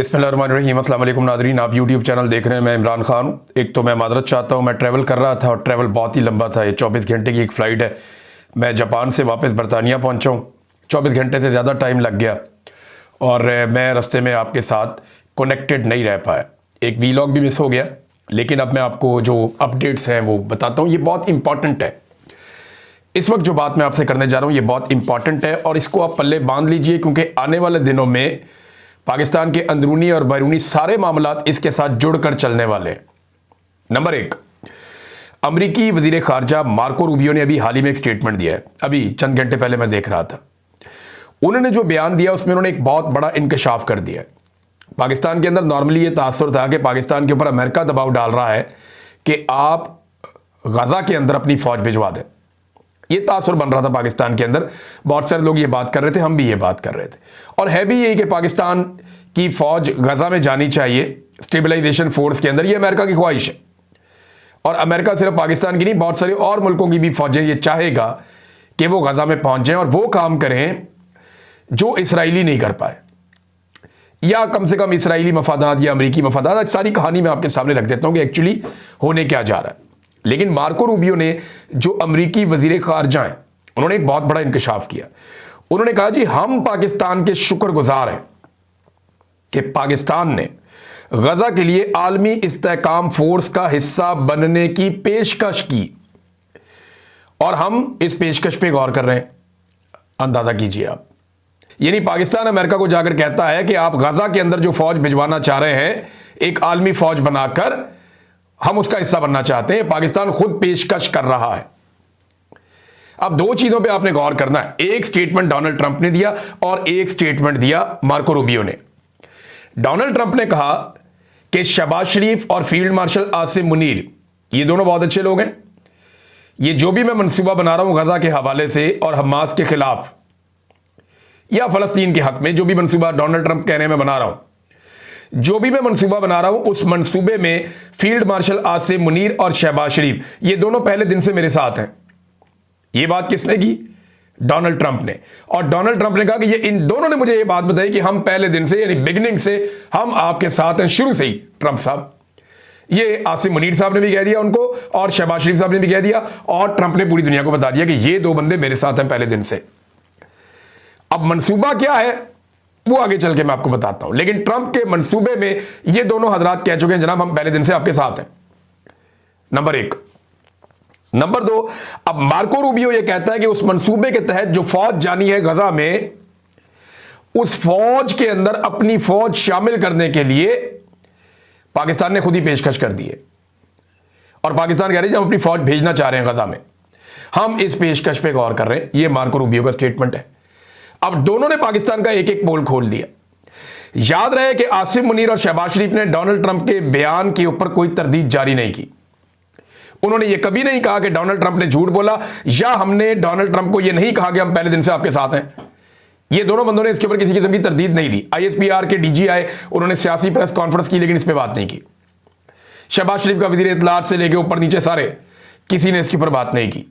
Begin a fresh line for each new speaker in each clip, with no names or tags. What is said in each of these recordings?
बिस्मिल्लाहिर्रहमानिर्रहीम। अस्सलाम वालेकुम नाज़रीन, आप यूट्यूब चैनल देख रहे हैं। मैं इमरान खान हूँ। एक तो मैं मादरत चाहता हूँ, मैं ट्रैवल कर रहा था और ट्रैवल बहुत ही लंबा था। ये 24 घंटे की एक फ़्लाइट है। मैं जापान से वापस बरतानिया पहुँचा हूँ। 24 घंटे से ज़्यादा टाइम लग गया और मैं रास्ते में आपके साथ कनेक्टेड नहीं रह पाया। एक वीलॉग भी मिस हो गया, लेकिन अब मैं आपको जो अपडेट्स हैं वो बताता हूँ। ये बहुत इंपॉर्टेंट है। इस वक्त जो बात मैं आपसे करने जा रहा हूँ ये बहुत इंपॉर्टेंट है और इसको आप पल्ले बांध लीजिए, क्योंकि आने वाले दिनों में पाकिस्तान के अंदरूनी और बैरूनी सारे मामलात इसके साथ जुड़कर चलने वाले हैं। नंबर एक, अमरीकी वजीर खारजा मार्को रूबियो ने अभी हाल ही में एक स्टेटमेंट दिया है। अभी चंद घंटे पहले मैं देख रहा था। उन्होंने जो बयान दिया उसमें उन्होंने एक बहुत बड़ा इंकशाफ कर दिया है। पाकिस्तान के अंदर नॉर्मली ये तासुर था कि पाकिस्तान के ऊपर अमेरिका दबाव डाल रहा है कि आप गजा के अंदर अपनी फौज भिजवा दें। ये तासुर बन रहा था पाकिस्तान के अंदर। बहुत सारे लोग ये बात कर रहे थे, हम भी ये बात कर रहे थे। और है भी यही कि पाकिस्तान की फौज गजा में जानी चाहिए स्टेबलाइजेशन फोर्स के अंदर। ये अमेरिका की ख्वाहिश है और अमेरिका सिर्फ पाकिस्तान की नहीं, बहुत सारे और मुल्कों की भी फौजें ये चाहेगा कि वो गजा में पहुंच जाएं और वो काम करें जो इसराइली नहीं कर पाए, या कम से कम इसराइली मफादात या अमरीकी मफादात। सारी कहानी मैं आपके सामने रख देता हूं कि एक्चुअली होने क्या जा रहा है। लेकिन मार्को रूबियो ने, जो अमरीकी वजीर खारजा हैं, उन्होंने एक बहुत बड़ा इंकशाफ किया। उन्होंने कहा जी हम पाकिस्तान के शुक्रगुजार हैं कि पाकिस्तान ने गजा के लिए आलमी इस्तेहकाम फोर्स का हिस्सा बनने की पेशकश की और हम इस पेशकश पे गौर कर रहे हैं। अंदाजा कीजिए आप, यानी पाकिस्तान अमेरिका को जाकर कहता है कि आप गजा के अंदर जो फौज भिजवाना चाह रहे हैं, एक आलमी फौज बनाकर, हम उसका हिस्सा बनना चाहते हैं। पाकिस्तान खुद पेशकश कर रहा है। अब दो चीजों पे आपने गौर करना है। एक स्टेटमेंट डोनाल्ड ट्रंप ने दिया और एक स्टेटमेंट दिया मार्को रूबियो ने। डोनाल्ड ट्रंप ने कहा कि शहबाज शरीफ और फील्ड मार्शल आसिम मुनीर, ये दोनों बहुत अच्छे लोग हैं। ये जो भी मैं मंसूबा बना रहा हूं गजा के हवाले से और हमास के खिलाफ या फलस्तीन के हक में, जो भी मंसूबा डोनाल्ड ट्रंप कह रहे हैं मैं बना रहा हूं, जो भी मैं मंसूबा बना रहा हूं, उस मंसूबे में फील्ड मार्शल आसिम मुनीर और शहबाज शरीफ, ये दोनों पहले दिन से मेरे साथ हैं। ये बात किसने की? डोनाल्ड ट्रंप ने। और डोनाल्ड ट्रंप ने कहा कि ये इन दोनों ने मुझे ये बात बताई कि हम पहले दिन से, यानी बिगिनिंग से, हम आपके साथ हैं, शुरू से ही। ट्रंप साहब, ये आसिम मुनीर साहब ने भी कह दिया उनको और शहबाज शरीफ साहब ने भी कह दिया, और ट्रंप ने पूरी दुनिया को बता दिया कि ये दो बंदे मेरे साथ हैं पहले दिन से। अब मंसूबा क्या है वो आगे चल के मैं आपको बताता हूं, लेकिन ट्रंप के मंसूबे में ये दोनों हजरात कह चुके हैं जनाब हम पहले दिन से आपके साथ हैं। नंबर एक। नंबर दो, अब मार्को रूबियो ये कहता है कि उस मंसूबे के तहत जो फौज जानी है गजा में, उस फौज के अंदर अपनी फौज शामिल करने के लिए पाकिस्तान ने खुद ही पेशकश कर दी है और पाकिस्तान कह रही है हम अपनी फौज भेजना चाह रहे हैं गजा में, हम इस पेशकश पे गौर कर रहे हैं। यह मार्को रूबियो का स्टेटमेंट है। अब दोनों ने पाकिस्तान का एक एक पोल खोल दिया। याद रहे कि आसिम मुनीर और शहबाज शरीफ ने डोनाल्ड ट्रंप के बयान के ऊपर कोई तरदीद जारी नहीं की। उन्होंने यह कभी नहीं कहा कि डोनाल्ड ट्रंप ने झूठ बोला, या हमने डोनाल्ड ट्रंप को यह नहीं कहा कि हम पहले दिन से आपके साथ हैं। ये दोनों बंदों ने इसके ऊपर किसी किस्म की तरदीद नहीं दी। ISPR के DG आए, उन्होंने सियासी प्रेस कॉन्फ्रेंस की, लेकिन इस पर बात नहीं की। शहबाज शरीफ का वजीर इत्तलात से लेकर ऊपर नीचे सारे, किसी ने इसके ऊपर बात नहीं की।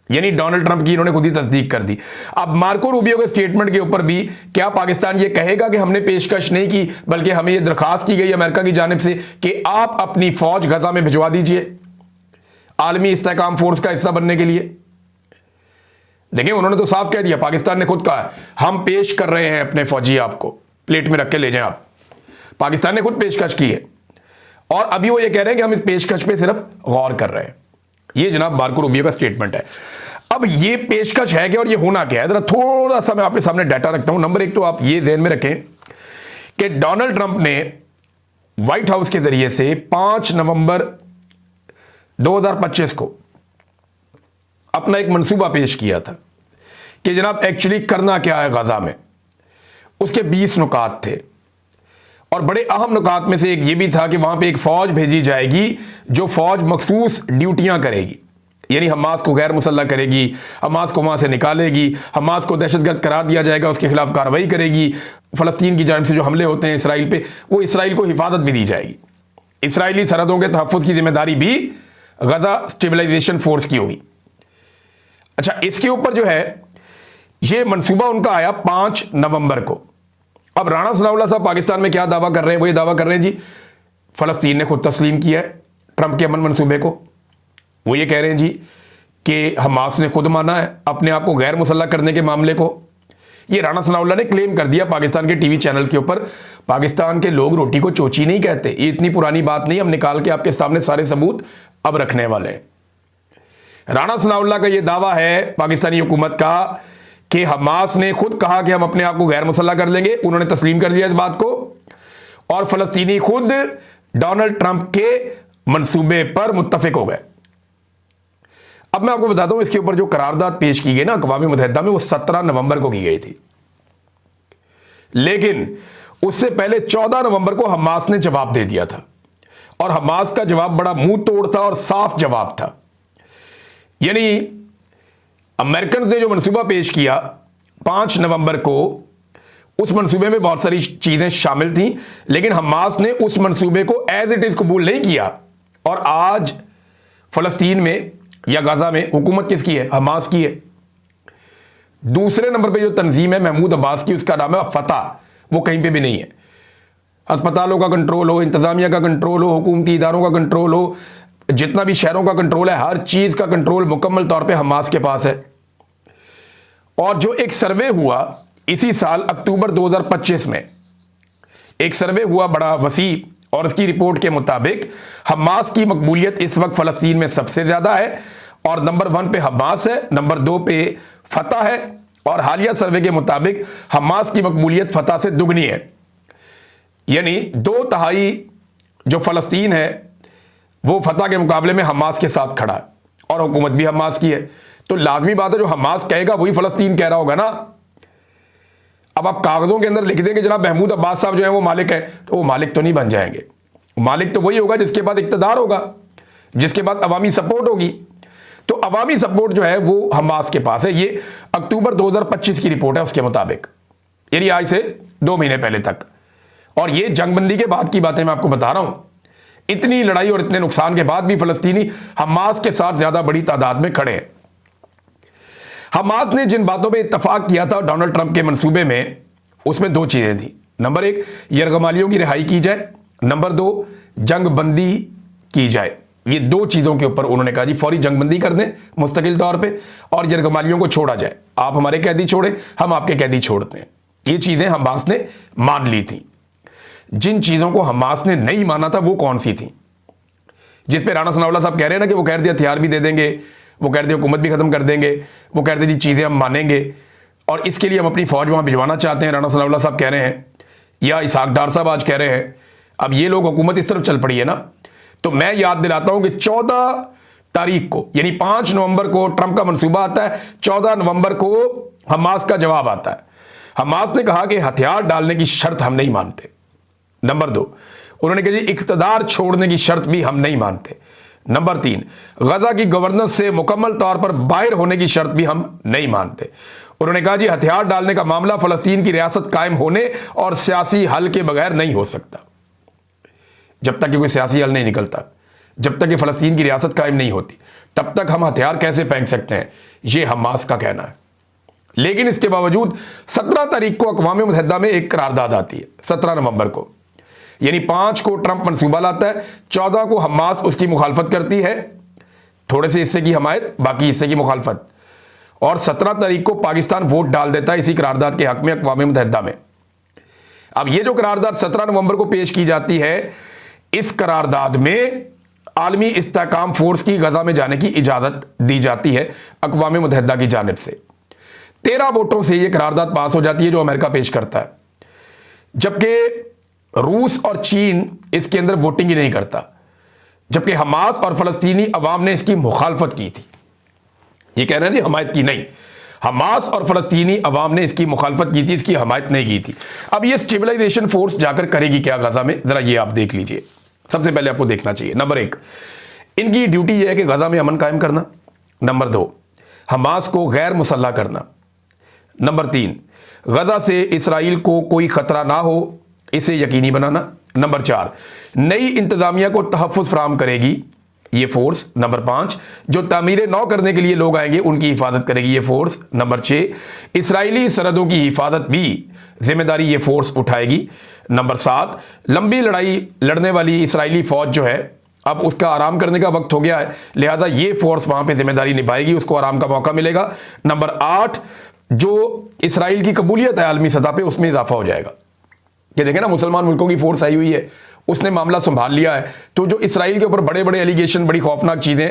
यानी डोनाल्ड ट्रंप की इन्होंने खुद ही तस्दीक कर दी। अब मार्को रूबियो के स्टेटमेंट के ऊपर भी क्या पाकिस्तान ये कहेगा कि हमने पेशकश नहीं की, बल्कि हमें यह दरखास्त की गई अमेरिका की जानिब से कि आप अपनी फौज गजा में भिजवा दीजिए आलमी इस्तेहकाम फोर्स का हिस्सा बनने के लिए? देखिए, उन्होंने तो साफ कह दिया, पाकिस्तान ने खुद कहा हम पेश कर रहे हैं अपने फौजी, आपको प्लेट में रख के ले जाएं आप। पाकिस्तान ने खुद पेशकश की है और अभी वो ये कह रहे हैं कि हम इस पेशकश पे सिर्फ गौर कर रहे हैं। ये जनाब मार्को रूबियो का स्टेटमेंट है। अब ये पेशकश है क्या और ये होना क्या है, जरा थोड़ा सा मैं आपके सामने डाटा रखता हूं। नंबर एक तो आप ये ध्यान में रखें कि डोनाल्ड ट्रंप ने व्हाइट हाउस के जरिए से 5 नवंबर 2025 को अपना एक मंसूबा पेश किया था कि जनाब एक्चुअली करना क्या है गजा में। उसके 20 नुकात थे और बड़े अहम नुकात में से एक ये भी था कि वहां पे एक फौज भेजी जाएगी जो फौज मखसूस ड्यूटियां करेगी, यानी हमास को गैर मुसल्लह करेगी, हमास को वहां से निकालेगी, हमास को दहशतगर्द करार दिया जाएगा, उसके खिलाफ कार्रवाई करेगी। फलस्तीन की जानिब से जो हमले होते हैं इसराइल पे, वो इसराइल को हिफाजत भी दी जाएगी। इसराइली सरहदों के तहफ़्फ़ुज़ की जिम्मेदारी भी गजा स्टेबलाइजेशन फोर्स की होगी। अच्छा, इसके ऊपर जो है ये मंसूबा उनका आया 5 नवंबर को अब राणा सनाउल्लाह साहब पाकिस्तान में क्या दावा कर रहे हैं? वो ये दावा कर रहे हैं जी फलस्तीन ने खुद तस्लीम किया है ट्रंप के अमन मंसूबे को। वो ये कह रहे हैं जी कि हमास ने खुद माना है अपने आप को गैर मुसल्लह करने के मामले को। ये राणा सनाउल्लाह ने क्लेम कर दिया पाकिस्तान के टीवी चैनल के ऊपर। पाकिस्तान के लोग रोटी को चोची नहीं कहते, ये इतनी पुरानी बात नहीं, हम निकाल के आपके सामने सारे सबूत अब रखने वाले हैं। राणा सनाउल्लाह का ये दावा है पाकिस्तानी हुकूमत का कि हमास ने खुद कहा कि हम अपने आप को गैर मुसल्लह कर लेंगे, उन्होंने तस्लीम कर दिया इस बात को, और फलस्तीनी खुद डोनाल्ड ट्रंप के मंसूबे पर मुत्तफिक हो गए। अब मैं आपको बताता हूं इसके ऊपर जो करारदाद पेश की गई ना अक़वाम मुत्तहिदा में, वो 17 नवंबर को की गई थी, लेकिन उससे पहले 14 नवंबर को हमास ने जवाब दे दिया था, और हमास का जवाब बड़ा मुंह तोड़ था और साफ जवाब था। यानी अमेरिकन ने जो मंसूबा पेश किया 5 नवंबर को, उस मंसूबे में बहुत सारी चीजें शामिल थी, लेकिन हमास ने उस मंसूबे को एज इट इज कबूल नहीं किया। और आज फलस्तीन में या गाजा में हुकूमत किसकी है? हमास की है। दूसरे नंबर पे जो तंजीम है महमूद अब्बास की, उसका नाम है फतह, वो कहीं पे भी नहीं है। अस्पतालों का कंट्रोल हो, इंतजामिया का कंट्रोल हो, हुकूमती इदारों का कंट्रोल हो, जितना भी शहरों का कंट्रोल है, हर चीज का कंट्रोल मुकम्मल तौर पे हमास के पास है। और जो एक सर्वे हुआ इसी साल अक्टूबर 2025 में, एक सर्वे हुआ बड़ा वसी, और उसकी रिपोर्ट के मुताबिक हमास की मकबूलियत इस वक्त फलस्तीन में सबसे ज्यादा है, और नंबर 1 पे हमास है, नंबर 2 पे फतह है, और हालिया सर्वे के मुताबिक हमास की मकबूलियत फतह से दुगनी है। यानी 2/3 जो फलस्तीन है वो फतह के मुकाबले में हमास के साथ खड़ा है, और हुकूमत भी हमास की है। तो लाजमी बात है जो हमास कहेगा वही फलस्तीन कह रहा होगा ना। अब आप कागजों के अंदर लिख देंगे जनाब महमूद अब्बास साहब जो है वो मालिक है, तो वो मालिक तो नहीं बन जाएंगे। मालिक तो वही होगा जिसके बाद इक्तदार होगा, जिसके बाद अवामी सपोर्ट होगी। तो अवामी सपोर्ट जो है वो हमास के पास है। ये अक्टूबर 2025 की रिपोर्ट है उसके मुताबिक, यानी आज से 2 महीने पहले तक। और ये जंगबंदी के बाद की बातें मैं आपको बता रहा हूं। इतनी लड़ाई और इतने नुकसान के बाद भी फलस्तीनी हमास के साथ ज्यादा बड़ी तादाद में खड़े हैं। हमास ने जिन बातों पे इत्तफाक किया था डोनाल्ड ट्रंप के मंसूबे में, उसमें 2 चीजें थी। नंबर 1 यरगमालियों की रिहाई की जाए, नंबर 2 जंगबंदी की जाए। ये 2 चीजों के ऊपर उन्होंने कहा जी फौरी जंगबंदी कर दें मुस्तकिल तौर पे, और यरगमालियों को छोड़ा जाए। आप हमारे कैदी छोड़े, हम आपके कैदी छोड़ते हैं। ये चीजें हमास ने मान ली थी। जिन चीजों को हमास ने नहीं माना था वो कौन सी थी? जिस पे राणा सनाउल्लाह साहब कह रहे हैं ना कि वो कह रहे हथियार भी दे देंगे, वो कह रहे हुकूमत भी खत्म कर देंगे, वो कह रहे जी चीजें हम मानेंगे और इसके लिए हम अपनी फौज वहां भिजवाना चाहते हैं, राणा सनाउल्लाह साहब कह रहे हैं, या इसहाक डार साहब आज कह रहे हैं। अब ये लोग हुकूमत इस तरफ चल पड़ी है ना। तो मैं याद दिलाता हूं कि 14 तारीख को यानी 5 नवंबर को ट्रंप का मंसूबा आता है, 14 नवंबर को हमास का जवाब आता है। हमास ने कहा कि हथियार डालने की शर्त हम नहीं मानते। नंबर 2 उन्होंने कहा जी इख्तियार छोड़ने की शर्त भी हम नहीं मानते। नंबर 3 गजा की गवर्नेंस से मुकम्मल तौर पर बाहर होने की शर्त भी हम नहीं मानते। उन्होंने कहा जी हथियार डालने का मामला फलस्तीन की रियासत कायम होने और सियासी हल के बगैर नहीं हो सकता। जब तक कि कोई सियासी हल नहीं निकलता, जब तक कि फलस्तीन की रियासत कायम नहीं होती, तब तक हम हथियार कैसे फेंक सकते हैं, यह हमास का कहना है। लेकिन इसके बावजूद 17 तारीख को अक़वाम मुत्तहिदा में एक करारदाद आती है, 17 नवंबर को, यानी 5 को ट्रंप मंसूबा लाता है, 14 को हमास उसकी मुखालफत करती है, थोड़े से हिस्से की हमायत, बाकी हिस्से की मुखालफत, और 17 तारीख को पाकिस्तान वोट डाल देता है इसी करारदाद के हक में अक़वाम मुत्तहिदा में। अब ये जो करारदाद 17 नवंबर को पेश की जाती है, इस करारदाद में आलमी इस्तेहकाम फोर्स की गजा में जाने की इजाजत दी जाती है अक़वाम मुत्तहिदा की जानिब से। 13 वोटों से यह करारदाद पास हो जाती है जो अमेरिका पेश करता है, जबकि रूस और चीन इसके अंदर वोटिंग ही नहीं करता, जबकि हमास और फलस्तीनी अवाम ने इसकी मुखालफत की थी। ये कह रहे हैं जी हमायत की नहीं, हमास और फलस्तीनी अवाम ने इसकी मुखालफत की थी, इसकी हमायत नहीं की थी। अब ये स्टेबलाइजेशन फोर्स जाकर करेगी क्या गजा में, जरा ये आप देख लीजिए। सबसे पहले आपको देखना चाहिए, नंबर 1 इनकी ड्यूटी यह है कि गजा में अमन कायम करना। नंबर 2 हमास को गैर मुसल्लह करना। नंबर 3 गजा से इसराइल को कोई खतरा ना हो इसे यकीनी बनाना। नंबर 4 नई इंतजामिया को तहफ़्फ़ुज़ फराहम करेगी ये फोर्स। नंबर 5, जो तामीर नौ करने के लिए लोग आएंगे उनकी हिफाजत करेगी ये फोर्स। नंबर 6, इसराइली सरहदों की हिफाजत भी जिम्मेदारी ये फोर्स उठाएगी। नंबर 7, लंबी लड़ाई लड़ने वाली इसराइली फौज जो है अब उसका आराम करने का वक्त हो गया है, लिहाजा ये फोर्स वहां पे जिम्मेदारी निभाएगी, उसको आराम का मौका मिलेगा। नंबर 8, जो इसराइल की कबूलियत है आलमी सतह पे उसमें इजाफा हो जाएगा कि देखें ना, मुसलमान मुल्कों की फोर्स आई हुई है, उसने मामला संभाल लिया है, तो जो इसराइल के ऊपर बड़े बड़े एलिगेशन, बड़ी खौफनाक चीजें,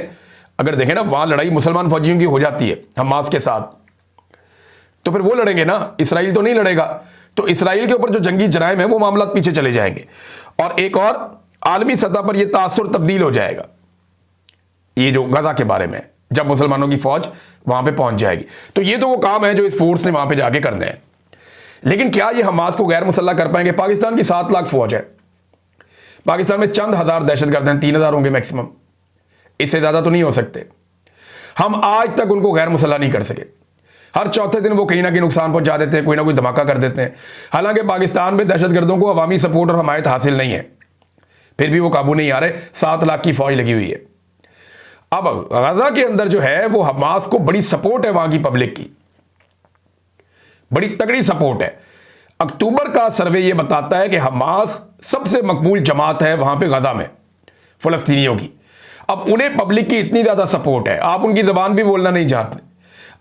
अगर देखें ना वहां लड़ाई मुसलमान फौजियों की हो जाती है हमास के साथ, तो फिर वो लड़ेंगे ना, इसराइल तो नहीं लड़ेगा। तो इसराइल के ऊपर जो जंगी जराइम है वो मामला पीछे चले जाएंगे और एक और आलमी सतह पर यह तासुर तब्दील हो जाएगा, ये जो गजा के बारे में, जब मुसलमानों की फौज वहां पे पहुंच जाएगी। तो ये तो वो काम है जो इस फोर्स ने वहां पे जाके करने हैं। लेकिन क्या ये हमास को गैर मुसल्लह कर पाएंगे? पाकिस्तान की 7 लाख फौज है, पाकिस्तान में चंद हजार दहशतगर्द हैं, 3000 होंगे मैक्सिमम, इससे ज्यादा तो नहीं हो सकते। हम आज तक उनको गैर मुसल्लह नहीं कर सके। हर चौथे दिन वो कहीं ना कहीं नुकसान पहुंचा देते हैं, कोई ना कोई धमाका कर देते हैं। हालांकि पाकिस्तान में दहशतगर्दों को अवामी सपोर्ट और हमायत हासिल नहीं है, फिर भी वो काबू नहीं आ रहे। 7 लाख की फौज लगी हुई है। अब गजा के अंदर जो है वो हमास को बड़ी सपोर्ट है, वहां की पब्लिक की बड़ी तगड़ी सपोर्ट है। अक्टूबर का सर्वे यह बताता है कि हमास सबसे मकबूल जमात है वहां पे गजा में फलस्तीनियों की। अब उन्हें पब्लिक की इतनी ज्यादा सपोर्ट है, आप उनकी जबान भी बोलना नहीं चाहते,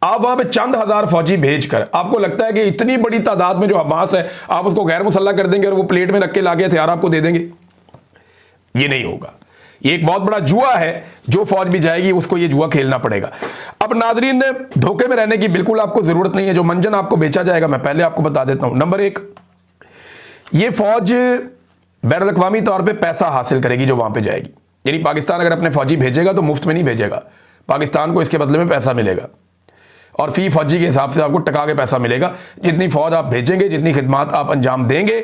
आप वहां पे चंद हजार फौजी भेजकर आपको लगता है कि इतनी बड़ी तादाद में जो हमास है आप उसको गैर मुसल्लह कर देंगे और वो प्लेट में रख के लाके हथियार आपको दे देंगे? ये नहीं होगा। ये एक बहुत बड़ा जुआ है, जो फौज भी जाएगी उसको ये जुआ खेलना पड़ेगा। अब नाजरीन, धोखे में रहने की बिल्कुल आपको जरूरत नहीं है। जो मंजन आपको बेचा जाएगा मैं पहले आपको बता देता हूं। नंबर 1, ये फौज बैनुल अक़वामी तौर पे पैसा हासिल करेगी जो वहां पे जाएगी, यानी पाकिस्तान अगर अपने फौजी भेजेगा तो मुफ्त में नहीं भेजेगा, पाकिस्तान को इसके बदले में पैसा मिलेगा और फी फौजी के हिसाब से आपको टका के पैसा मिलेगा। जितनी फौज आप भेजेंगे, जितनी खिदमात आप अंजाम देंगे,